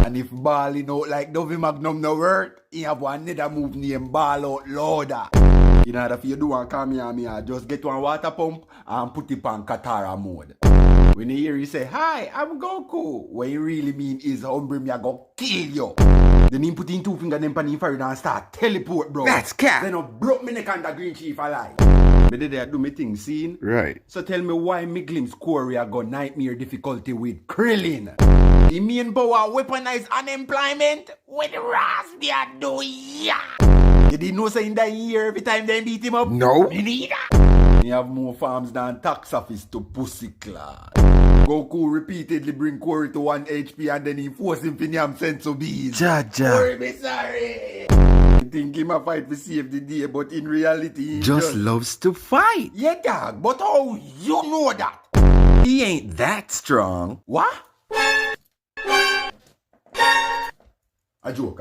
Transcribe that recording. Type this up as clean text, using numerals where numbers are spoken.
And if balling out like Dovey Magnum no work, he have one another move named Ball Out Louder. In order for you do one Kamehameha, just get one water pump and put it on Katara mode. When you hear you say, "Hi, I'm Goku," what you really mean is, hombre, me I go kill you. Then he put in 2 fingers in the infrared and start teleport, bro. That's cat. Then I broke me neck and the green chief alive. Me did I do me thing, seen? Right. So tell me why me glimpse Korea got nightmare difficulty with Krillin. The main power weaponize unemployment with Rasp they are doing, yeah. You didn't know say in that year every time they beat him up? No. Me neither. He have more farms than tax office to pussy class. Goku repeatedly bring Corey to 1 HP and then he force him to name sensu bees. Jaja. Corey be sorry. You think him a fight to save the day, but in reality he Just loves to fight. Yeah, dog, but how you know that? He ain't that strong. What? A joke.